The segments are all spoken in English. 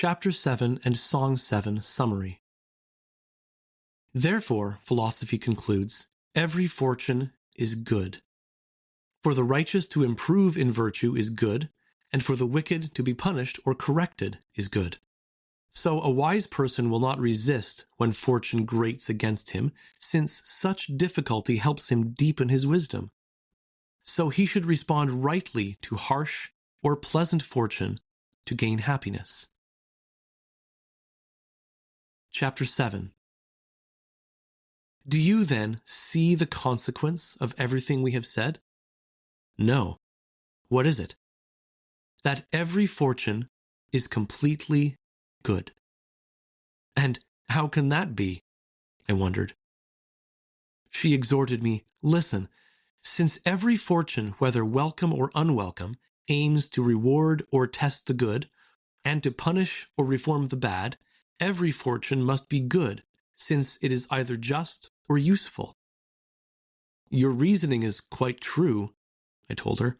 Chapter 7 and Song 7 Summary. Therefore, philosophy concludes, every fortune is good. For the righteous to improve in virtue is good, and for the wicked to be punished or corrected is good. So a wise person will not resist when fortune grates against him, since such difficulty helps him deepen his wisdom. So he should respond rightly to harsh or pleasant fortune to gain happiness. Chapter 7. Do you then see the consequence of everything we have said? No. What is it? That every fortune is completely good. And how can that be? I wondered. She exhorted me, listen, since every fortune, whether welcome or unwelcome, aims to reward or test the good, and to punish or reform the bad, every fortune must be good, since it is either just or useful. Your reasoning is quite true, I told her.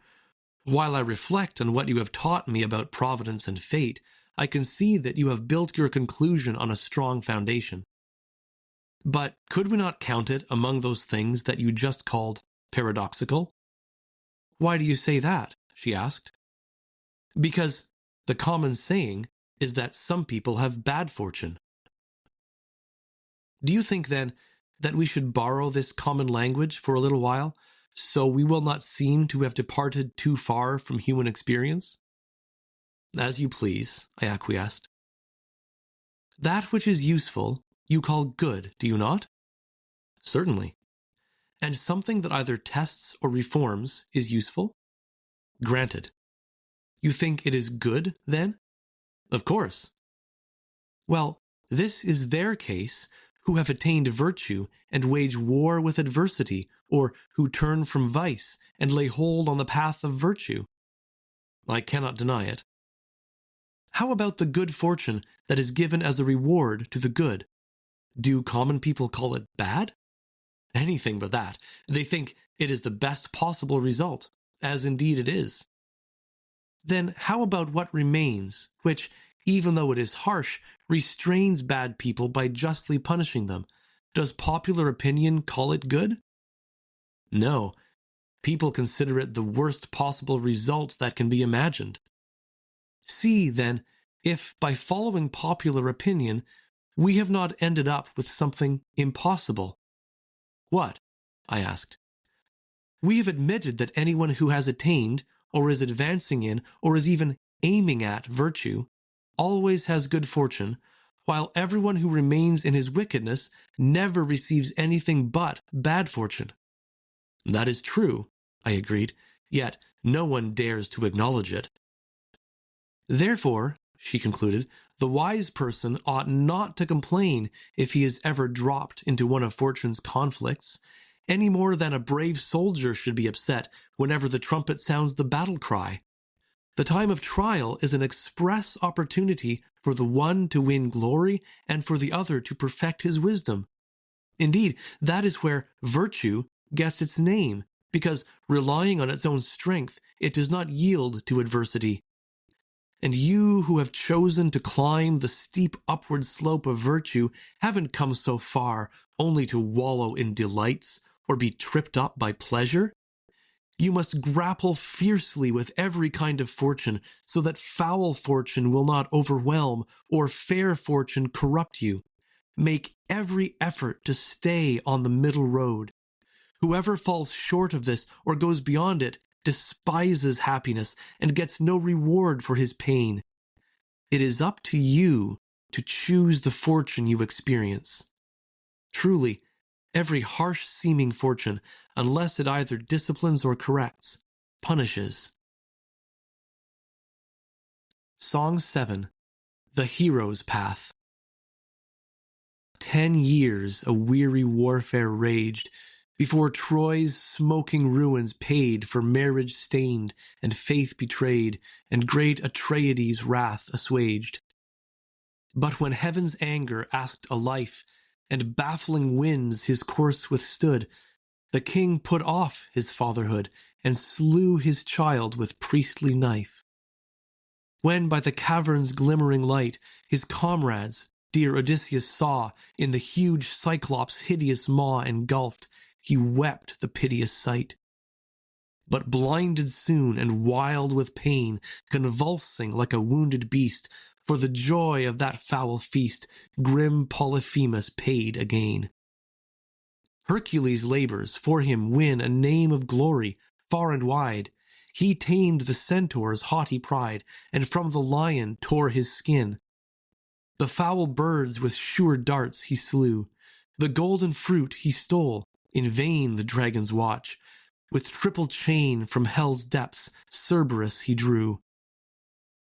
While I reflect on what you have taught me about providence and fate, I can see that you have built your conclusion on a strong foundation. But could we not count it among those things that you just called paradoxical? Why do you say that? She asked. Because the common saying is that some people have bad fortune. Do you think, then, that we should borrow this common language for a little while, so we will not seem to have departed too far from human experience? As you please, I acquiesced. That which is useful you call good, do you not? Certainly. And something that either tests or reforms is useful? Granted. You think it is good, then? Of course. Well, this is their case who have attained virtue and wage war with adversity, or who turn from vice and lay hold on the path of virtue. I cannot deny it. How about the good fortune that is given as a reward to the good? Do common people call it bad? Anything but that. They think it is the best possible result, as indeed it is. Then how about what remains, which, even though it is harsh, restrains bad people by justly punishing them? Does popular opinion call it good? No. People consider it the worst possible result that can be imagined. See, then, if by following popular opinion, we have not ended up with something impossible. What? I asked. We have admitted that anyone who has attained, or is advancing in, or is even aiming at virtue, always has good fortune, while everyone who remains in his wickedness never receives anything but bad fortune. That is true, I agreed, yet no one dares to acknowledge it. Therefore, she concluded, the wise person ought not to complain if he is ever dropped into one of fortune's conflicts, any more than a brave soldier should be upset whenever the trumpet sounds the battle cry. The time of trial is an express opportunity for the one to win glory and for the other to perfect his wisdom. Indeed, that is where virtue gets its name, because relying on its own strength, it does not yield to adversity. And you who have chosen to climb the steep upward slope of virtue haven't come so far only to wallow in delights or be tripped up by pleasure. You must grapple fiercely with every kind of fortune so that foul fortune will not overwhelm or fair fortune corrupt you. Make every effort to stay on the middle road. Whoever falls short of this or goes beyond it despises happiness and gets no reward for his pain. It is up to you to choose the fortune you experience. Truly, every harsh-seeming fortune, unless it either disciplines or corrects, punishes. Song 7. The Hero's Path. 10 years a weary warfare raged, before Troy's smoking ruins paid for marriage stained and faith betrayed, and great Atreides' wrath assuaged. But when heaven's anger asked a life, and baffling winds his course withstood, the king put off his fatherhood, and slew his child with priestly knife. When by the cavern's glimmering light his comrades, dear Odysseus, saw in the huge Cyclops' hideous maw engulfed, he wept the piteous sight. But blinded soon and wild with pain, convulsing like a wounded beast, for the joy of that foul feast, grim Polyphemus paid again. Hercules' labors for him win a name of glory far and wide. He tamed the centaur's haughty pride, and from the lion tore his skin. The foul birds with sure darts he slew, the golden fruit he stole, in vain the dragon's watch. With triple chain from hell's depths Cerberus he drew.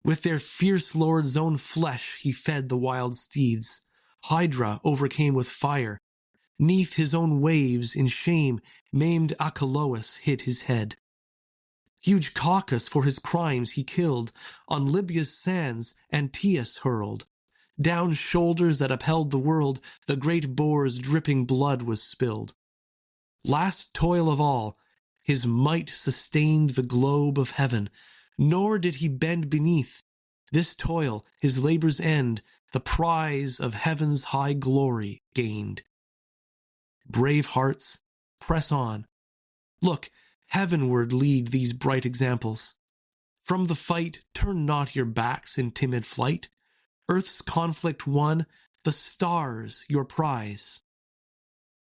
With their fierce lord's own flesh he fed the wild steeds. Hydra overcame with fire. 'Neath his own waves in shame maimed Achelous hid his head. Huge Caucasus for his crimes he killed, on Libya's sands Antaeus hurled. Down shoulders that upheld the world the great boar's dripping blood was spilled. Last toil of all, his might sustained the globe of heaven, nor did he bend beneath. This toil, his labor's end, the prize of heaven's high glory gained. Brave hearts, press on. Look, heavenward lead these bright examples. From the fight turn not your backs in timid flight. Earth's conflict won, the stars your prize.